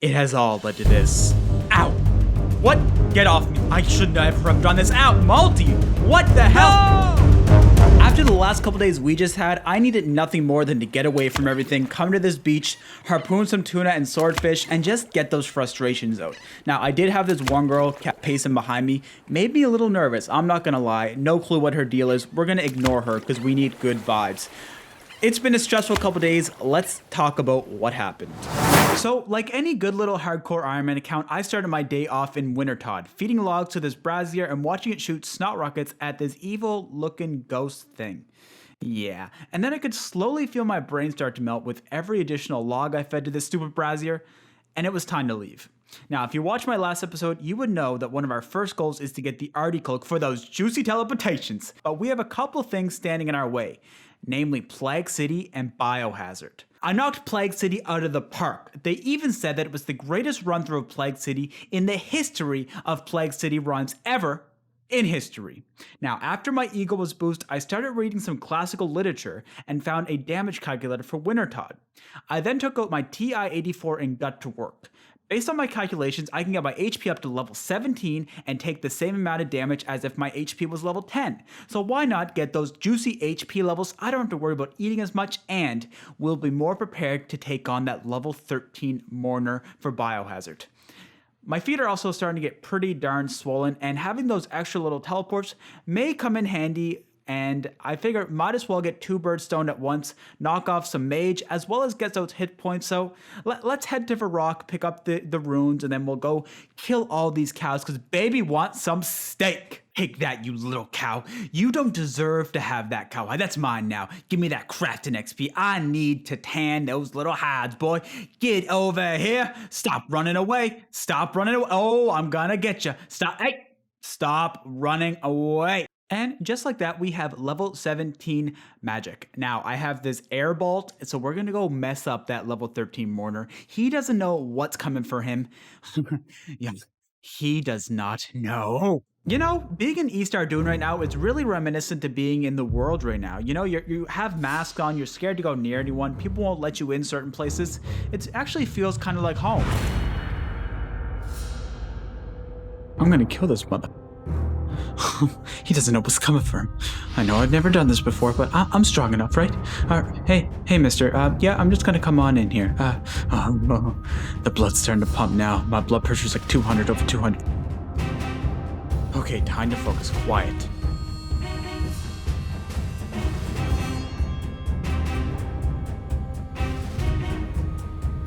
It has all led to this. Ow! What? Get off me. I shouldn't have done this. Ow! Multi! What the hell? After the last couple days we just had, I needed nothing more than to get away from everything, come to this beach, harpoon some tuna and swordfish, and just get those frustrations out. Now, I did have this one girl kept pacing behind me, made me a little nervous, I'm not gonna lie, no clue what her deal is, we're gonna ignore her because we need good vibes. It's been a stressful couple days, let's talk about what happened. So, like any good little hardcore Ironman account, I started my day off in Wintertod, feeding logs to this brazier and watching it shoot snot rockets at this evil looking ghost thing. Yeah, and then I could slowly feel my brain start to melt with every additional log I fed to this stupid brazier, and it was time to leave. Now, if you watched my last episode, you would know that one of our first goals is to get the Artie cloak for those juicy teleportations, but we have a couple things standing in our way, namely Plague City and Biohazard. I knocked Plague City out of the park. They even said that it was the greatest run through of Plague City in the history of Plague City runs ever in history. Now, after my ego was boosted, I started reading some classical literature and found a damage calculator for Wintertod. I then took out my TI-84 and got to work. Based on my calculations, I can get my HP up to level 17 and take the same amount of damage as if my HP was level 10. So why not get those juicy HP levels? I don't have to worry about eating as much, and we'll be more prepared to take on that level 13 Mourner for Biohazard. My feet are also starting to get pretty darn swollen, and having those extra little teleports may come in handy, and I figure might as well get two birds stoned at once, knock off some mage, as well as get those hit points. So let's head to Varrock, pick up the runes, and then we'll go kill all these cows, because baby wants some steak. Take that, you little cow. You don't deserve to have that cow. That's mine now. Give me that crafting XP. I need to tan those little hides, boy. Get over here. Stop running away. Stop running away. Oh, I'm gonna get you. Stop. Hey, stop running away. And just like that, we have level 17 magic. Now, I have this air bolt, so we're going to go mess up that level 13 Mourner. He doesn't know what's coming for him. Yeah, he does not know. You know, being in East Ardoon right now is really reminiscent to being in the world right now. You know, you have masks on, you're scared to go near anyone, people won't let you in certain places. It actually feels kind of like home. I'm going to kill this mother. He doesn't know what's coming for him. I know I've never done this before, but I'm strong enough, right? Hey, mister. Yeah, I'm just gonna come on in here. The blood's starting to pump now. My blood pressure's like 200 over 200. Okay, time to focus. Quiet.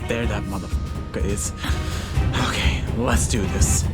There that motherfucker is. Okay, let's do this.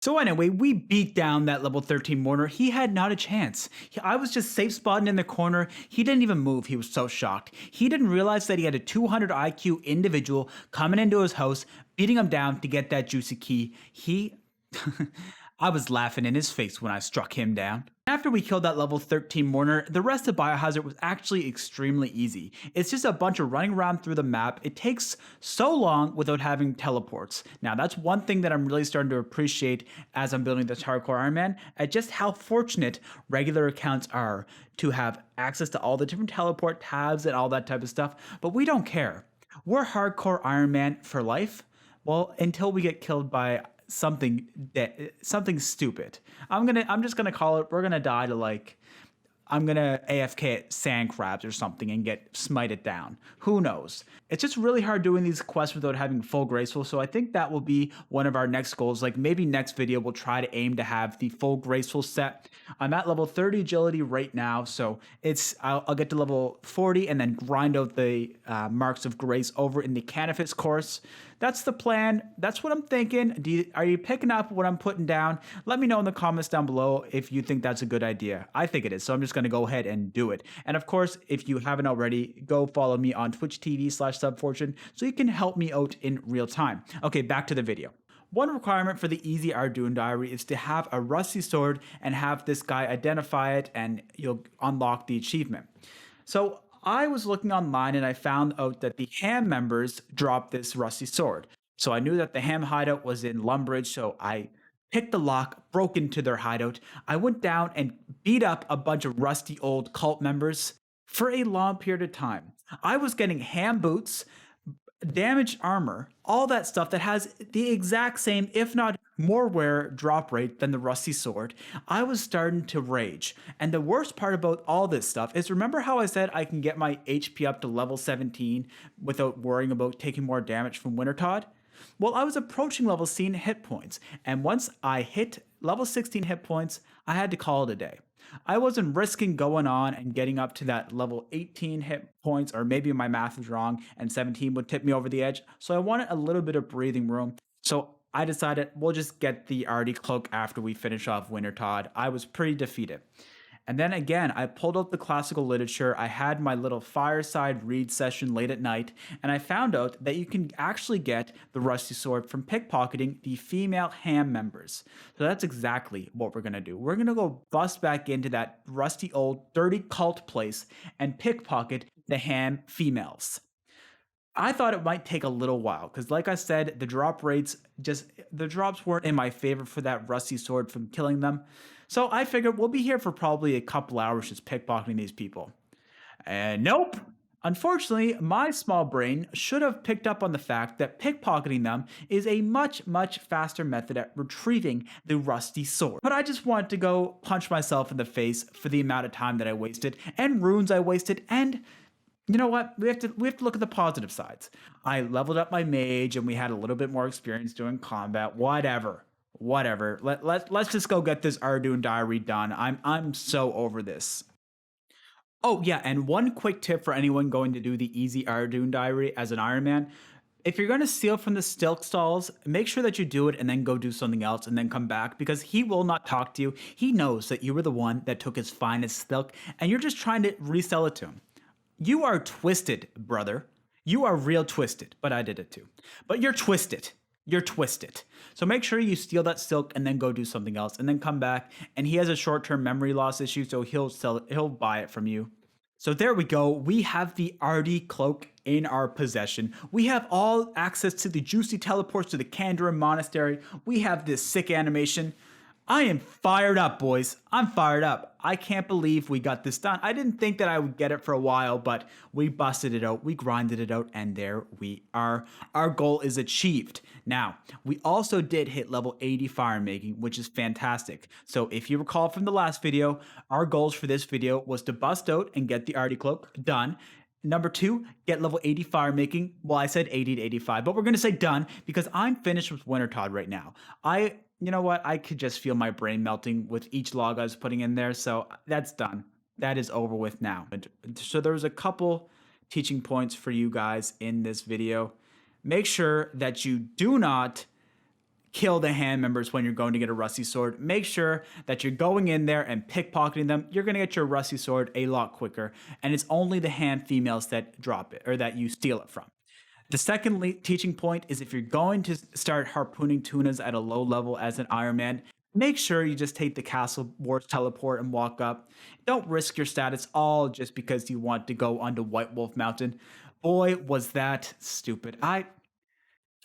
So anyway, we beat down that level 13 Mourner. He had not a chance. I was just safe spotting in the corner. He didn't even move. He was so shocked. He didn't realize that he had a 200 IQ individual coming into his house, beating him down to get that juicy key. I was laughing in his face when I struck him down. After we killed that level 13 Mourner, the rest of Biohazard was actually extremely easy. It's just a bunch of running around through the map. It takes so long without having teleports. Now that's one thing that I'm really starting to appreciate as I'm building this hardcore Ironman, at just how fortunate regular accounts are to have access to all the different teleport tabs and all that type of stuff, but we don't care. We're hardcore Ironman for life, well, until we get killed by something stupid. I'm just gonna call it, we're gonna die to I'm gonna AFK at sand crabs or something and get smited down. Who knows? It's just really hard doing these quests without having full graceful, so I think that will be one of our next goals. Like maybe next video we'll try to aim to have the full graceful set. I'm at level 30 agility right now, so I'll get to level 40 and then grind out the marks of grace over in the Canifis course. That's the plan. That's what I'm thinking. Are you picking up what I'm putting down? Let me know in the comments down below if you think that's a good idea. I think it is, so I'm just going to go ahead and do it. And of course, if you haven't already, go follow me on Twitch TV/Subfortune so you can help me out in real time. Okay, back to the video. One requirement for the easy Arduino diary is to have a rusty sword and have this guy identify it, and you'll unlock the achievement. So I was looking online and I found out that the Ham members dropped this rusty sword. So I knew that the Ham hideout was in Lumbridge, so I picked the lock, broke into their hideout. I went down and beat up a bunch of rusty old cult members for a long period of time. I was getting Ham boots, damaged armor, all that stuff that has the exact same, if not more wear drop rate than the rusty sword. I was starting to rage. And the worst part about all this stuff is, remember how I said I can get my HP up to level 17 without worrying about taking more damage from Wintertodd? Well, I was approaching level 16 hit points, and once I hit level 16 hit points, I had to call it a day. I wasn't risking going on and getting up to that level 18 hit points, or maybe my math is wrong and 17 would tip me over the edge. So I wanted a little bit of breathing room. So I decided we'll just get the Artie cloak after we finish off Wintertodd. I was pretty defeated. And then again, I pulled out the classical literature. I had my little fireside read session late at night, and I found out that you can actually get the rusty sword from pickpocketing the female Ham members. So that's exactly what we're gonna do. We're gonna go bust back into that rusty old dirty cult place and pickpocket the Ham females. I thought it might take a little while because, like I said, the drops weren't in my favor for that rusty sword from killing them. So I figured we'll be here for probably a couple hours just pickpocketing these people. And nope. Unfortunately, my small brain should have picked up on the fact that pickpocketing them is a much, much faster method at retrieving the rusty sword. But I just wanted to go punch myself in the face for the amount of time that I wasted and runes I wasted, and you know what? We have to look at the positive sides. I leveled up my mage and we had a little bit more experience doing combat. Whatever. Let's just go get this Arduino diary done. I'm so over this. Oh yeah, and one quick tip for anyone going to do the easy Arduino diary as an Ironman. If you're going to steal from the Stilk stalls, make sure that you do it and then go do something else and then come back, because he will not talk to you. He knows that you were the one that took his finest Stilk and you're just trying to resell it to him. You are twisted, brother. You are real twisted, but I did it too. But you're twisted. You're twisted. So make sure you steal that silk and then go do something else and then come back. And he has a short-term memory loss issue, so he'll buy it from you. So there we go. We have the Artie cloak in our possession. We have all access to the juicy teleports to the Kandra Monastery. We have this sick animation. I am fired up, boys. I'm fired up. I can't believe we got this done. I didn't think that I would get it for a while, but we busted it out, we grinded it out, and there we are. Our goal is achieved. Now, we also did hit level 80 fire making, which is fantastic. So if you recall from the last video, our goals for this video was to bust out and get the Artie cloak done. Number 2, get level 80 fire making. Well, I said 80 to 85, but we're going to say done because I'm finished with Wintertodd right now. You know what? I could just feel my brain melting with each log I was putting in there. So that's done. That is over with now. So there was a couple teaching points for you guys in this video. Make sure that you do not kill the Ham members when you're going to get a rusty sword. Make sure that you're going in there and pickpocketing them. You're going to get your rusty sword a lot quicker. And it's only the Ham females that drop it or that you steal it from. The second teaching point is if you're going to start harpooning tunas at a low level as an Ironman, make sure you just take the Castle Wars teleport and walk up. Don't risk your status all just because you want to go onto White Wolf Mountain. Boy, was that stupid.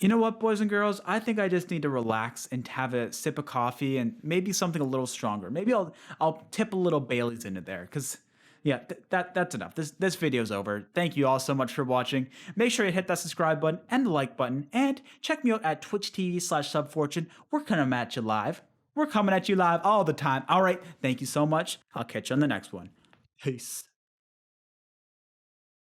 You know what, boys and girls? I think I just need to relax and have a sip of coffee and maybe something a little stronger. Maybe I'll tip a little Bailey's into there because yeah, that's enough. This video's over. Thank you all so much for watching. Make sure you hit that subscribe button and the like button, and check me out at Twitch TV/Subfortune. We're coming at you live. We're coming at you live all the time. All right, thank you so much. I'll catch you on the next one. Peace.